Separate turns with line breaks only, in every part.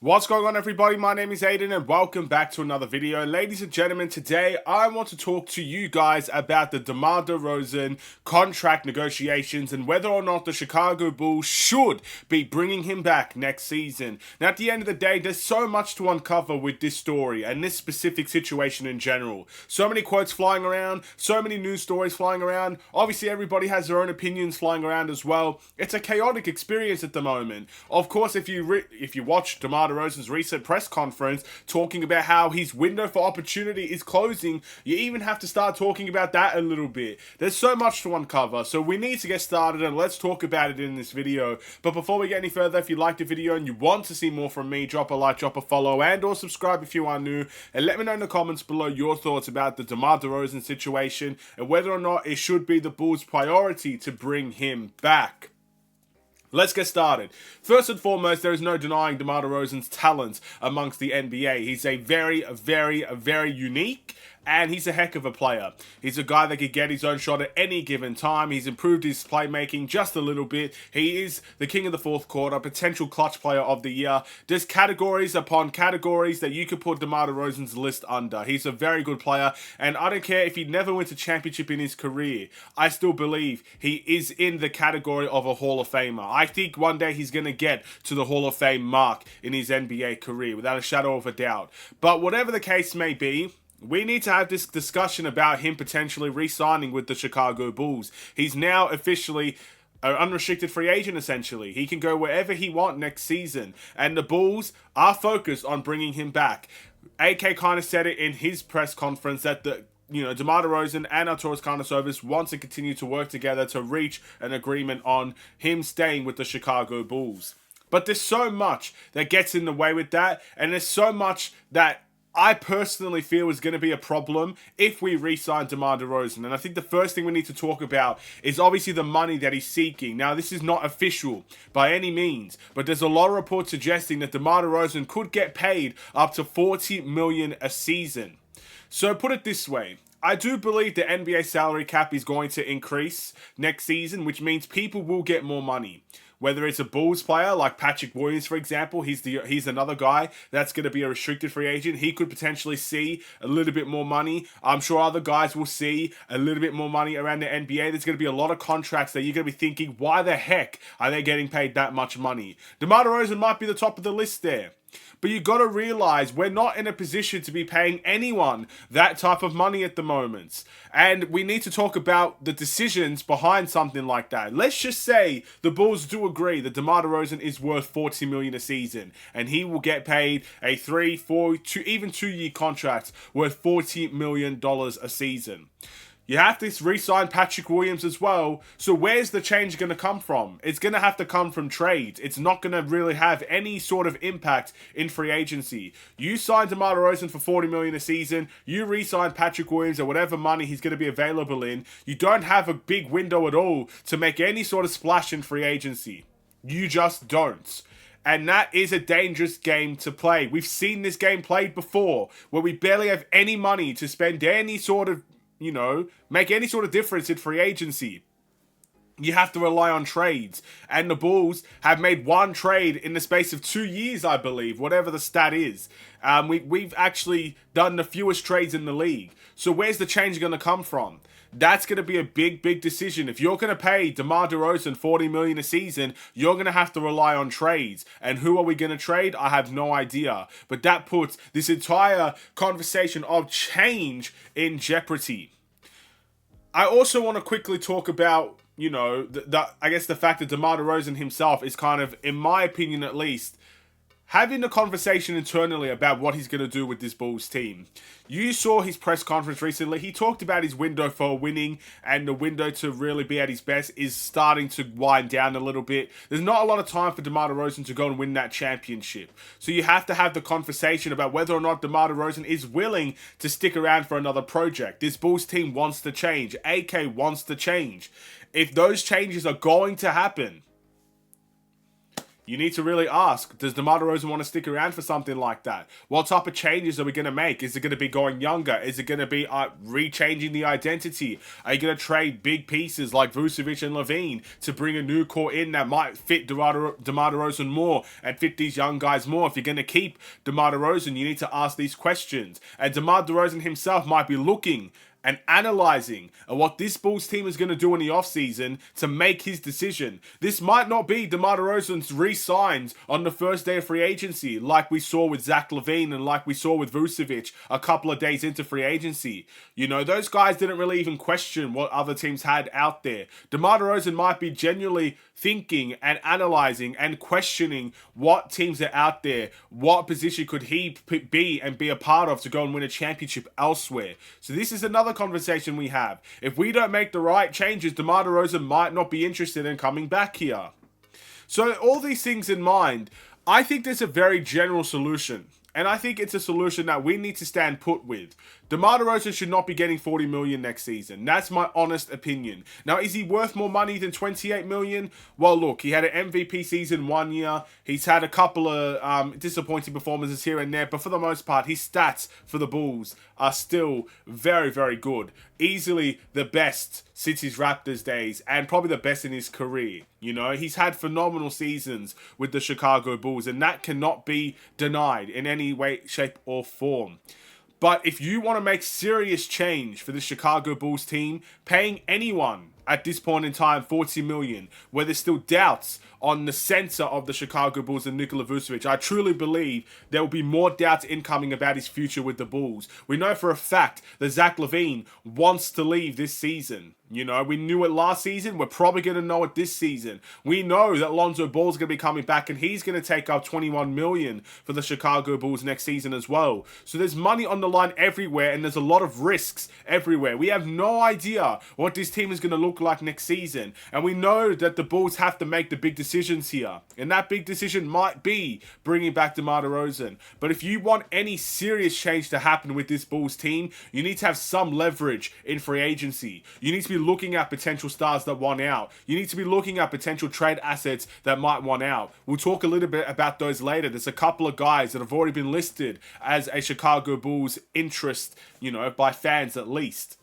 What's going on, everybody? My name is Aiden and welcome back to another video. Ladies and gentlemen, today I want to talk to you guys about the DeMar DeRozan contract negotiations and whether or not the Chicago Bulls should be bringing him back next season. Now, at the end of the day, there's so much to uncover with this story and this specific situation in general. So many quotes flying around, so many news stories flying around. Obviously, everybody has their own opinions flying around as well. It's a chaotic experience at the moment. Of course, if you watch DeMar DeRozan's recent press conference talking about how his window for opportunity is closing, you even have to start talking about that a little bit. There's so much to uncover, so we need to get started and let's talk about it in this video. But before we get any further, if you liked the video and you want to see more from me, drop a like, drop a follow, and or subscribe if you are new, and let me know in the comments below your thoughts about the DeMar DeRozan situation and whether or not it should be the Bulls' priority to bring him back. Let's get started. First and foremost, there is no denying DeMar DeRozan's talent amongst the NBA. He's a very unique and he's a heck of a player. He's a guy that could get his own shot at any given time. He's improved his playmaking just a little bit. He is the king of the fourth quarter, potential clutch player of the year. There's categories upon categories that you could put DeMar DeRozan's list under. He's a very good player, and I don't care if he never wins a championship in his career. I still believe he is in the category of a Hall of Famer. I think one day he's going to get to the Hall of Fame mark in his NBA career, without a shadow of a doubt. But whatever the case may be, we need to have this discussion about him potentially re-signing with the Chicago Bulls. He's now officially an unrestricted free agent, essentially. He can go wherever he wants next season. And the Bulls are focused on bringing him back. AK kind of said it in his press conference that DeMar DeRozan and Arturas Karnisovas want to continue to work together to reach an agreement on him staying with the Chicago Bulls. But there's so much that gets in the way with that, and there's so much that I personally feel is going to be a problem if we re-sign DeMar DeRozan. And I think the first thing we need to talk about is obviously the money that he's seeking. Now, this is not official by any means, but there's a lot of reports suggesting that DeMar DeRozan could get paid up to $40 million a season. So put it this way. I do believe the NBA salary cap is going to increase next season, which means people will get more money. Whether it's a Bulls player like Patrick Williams, for example, he's another guy that's going to be a restricted free agent. He could potentially see a little bit more money. I'm sure other guys will see a little bit more money around the NBA. There's going to be a lot of contracts that you're going to be thinking, why the heck are they getting paid that much money? DeMar DeRozan might be the top of the list there. But you got to realize we're not in a position to be paying anyone that type of money at the moment. And we need to talk about the decisions behind something like that. Let's just say the Bulls do agree that DeMar DeRozan is worth $40 million a season. And he will get paid a 3, 4, 2, even 2-year contract worth $40 million a season. You have to re-sign Patrick Williams as well. So where's the change going to come from? It's going to have to come from trades. It's not going to really have any sort of impact in free agency. You sign DeMar DeRozan for $40 million a season. You re-sign Patrick Williams or whatever money he's going to be available in. You don't have a big window at all to make any sort of splash in free agency. You just don't. And that is a dangerous game to play. We've seen this game played before, where we barely have any money to spend any sort of make any sort of difference in free agency. You have to rely on trades. And the Bulls have made one trade in the space of 2 years, I believe, whatever the stat is. We've actually done the fewest trades in the league. So where's the change going to come from? That's going to be a big decision. If you're going to pay DeMar DeRozan $40 million a season, you're going to have to rely on trades. And who are we going to trade? I have no idea. But that puts this entire conversation of change in jeopardy. I also want to quickly talk about, I guess the fact that DeMar DeRozan himself is kind of, in my opinion at least, having a conversation internally about what he's going to do with this Bulls team. You saw his press conference recently. He talked about his window for winning, and the window to really be at his best is starting to wind down a little bit. There's not a lot of time for DeMar DeRozan to go and win that championship. So you have to have the conversation about whether or not DeMar DeRozan is willing to stick around for another project. This Bulls team wants to change. AK wants to change. If those changes are going to happen, You need to really ask, does DeMar DeRozan want to stick around for something like that? What type of changes are we going to make? Is it going to be going younger? Is it going to be re-changing the identity? Are you going to trade big pieces like Vucevic and Levine to bring a new core in that might fit DeMar DeRozan more and fit these young guys more? If you're going to keep DeMar DeRozan, you need to ask these questions. And DeMar DeRozan himself might be looking and analysing what this Bulls team is going to do in the offseason to make his decision. This might not be DeMar DeRozan's re-signs on the first day of free agency, like we saw with Zach LaVine and like we saw with Vucevic a couple of days into free agency. You know, those guys didn't really even question what other teams had out there. DeMar DeRozan might be genuinely thinking and analysing and questioning what teams are out there, what position could he be and be a part of to go and win a championship elsewhere. So this is another conversation we have. If we don't make the right changes, DeMar DeRozan might not be interested in coming back here. So all these things in mind, I think there's a very general solution. And I think it's a solution that we need to stand put with. DeMar DeRozan should not be getting $40 million next season. That's my honest opinion. Now, is he worth more money than $28 million? Well, look, he had an MVP season 1 year. He's had a couple of disappointing performances here and there. But for the most part, his stats for the Bulls are still very, very good. Easily the best since his Raptors days and probably the best in his career. You know, he's had phenomenal seasons with the Chicago Bulls, and that cannot be denied in any way, shape, or form. But if you want to make serious change for the Chicago Bulls team, paying anyone at this point in time $40 million, where there's still doubts on the center of the Chicago Bulls and Nikola Vucevic, I truly believe there will be more doubts incoming about his future with the Bulls. We know for a fact that Zach LaVine wants to leave this season. You know, we knew it last season. We're probably going to know it this season. We know that Lonzo Ball's going to be coming back and he's going to take up $21 million for the Chicago Bulls next season as well. So there's money on the line everywhere and there's a lot of risks everywhere. We have no idea what this team is going to look like next season. And we know that the Bulls have to make the big decisions here. And that big decision might be bringing back DeMar DeRozan. But if you want any serious change to happen with this Bulls team, you need to have some leverage in free agency. You need to be looking at potential stars that want out. You need to be looking at potential trade assets that might want out. We'll talk a little bit about those later. There's a couple of guys that have already been listed as a Chicago Bulls interest, you know, by fans at least.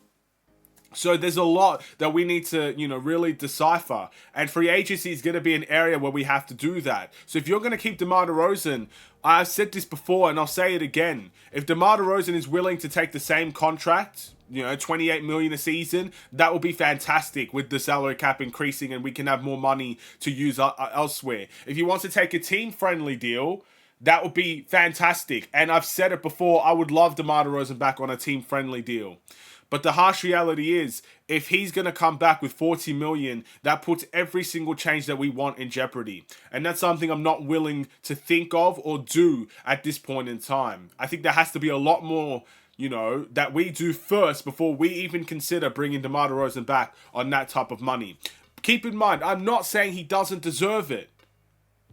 So there's a lot that we need to, you know, really decipher. And free agency is going to be an area where we have to do that. So if you're going to keep DeMar DeRozan, I've said this before and I'll say it again. If DeMar DeRozan is willing to take the same contract, you know, $28 million a season, that will be fantastic with the salary cap increasing and we can have more money to use elsewhere. If he wants to take a team-friendly deal, that would be fantastic. And I've said it before, I would love DeMar DeRozan back on a team-friendly deal. But the harsh reality is, if he's going to come back with $40 million, that puts every single change that we want in jeopardy. And that's something I'm not willing to think of or do at this point in time. I think there has to be a lot more, you know, that we do first before we even consider bringing DeMar DeRozan back on that type of money. Keep in mind, I'm not saying he doesn't deserve it.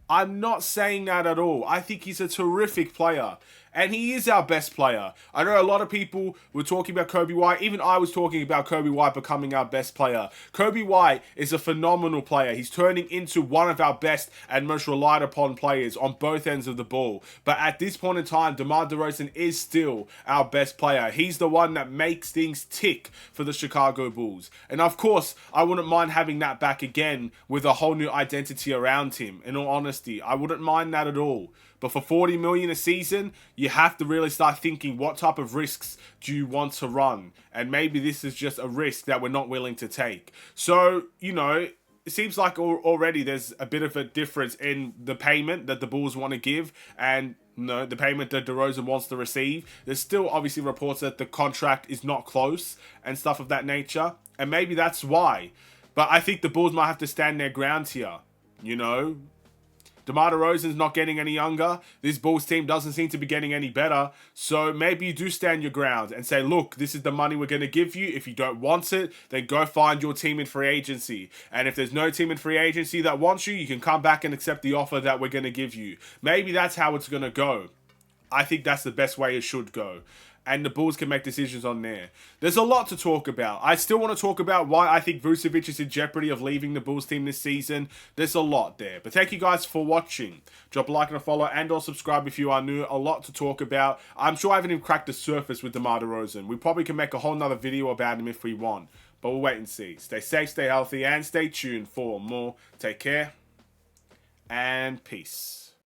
I'm not saying that at all. I think he's a terrific player. And he is our best player. I know a lot of people were talking about Kobe White. Even I was talking about Kobe White becoming our best player. Kobe White is a phenomenal player. He's turning into one of our best and most relied upon players on both ends of the ball. But at this point in time, DeMar DeRozan is still our best player. He's the one that makes things tick for the Chicago Bulls. And of course, I wouldn't mind having that back again with a whole new identity around him. In all honesty, I wouldn't mind that at all. But for $40 million a season, you have to really start thinking, what type of risks do you want to run? And maybe this is just a risk that we're not willing to take. So, you know, it seems like already there's a bit of a difference in the payment that the Bulls want to give and, you know, the payment that DeRozan wants to receive. There's still obviously reports that the contract is not close and stuff of that nature. And maybe that's why. But I think the Bulls might have to stand their ground here, you know. DeMar DeRozan's not getting any younger. This Bulls team doesn't seem to be getting any better. So maybe you do stand your ground and say, look, this is the money we're going to give you. If you don't want it, then go find your team in free agency. And if there's no team in free agency that wants you, you can come back and accept the offer that we're going to give you. Maybe that's how it's going to go. I think that's the best way it should go. and the Bulls can make decisions on there. There's a lot to talk about. I still want to talk about why I think Vucevic is in jeopardy of leaving the Bulls team this season. There's a lot there. But thank you guys for watching. Drop a like and a follow and or subscribe if you are new. A lot to talk about. I'm sure I haven't even cracked the surface with DeMar DeRozan. We probably can make a whole nother video about him if we want. But we'll wait and see. Stay safe, stay healthy, and stay tuned for more. Take care, and peace.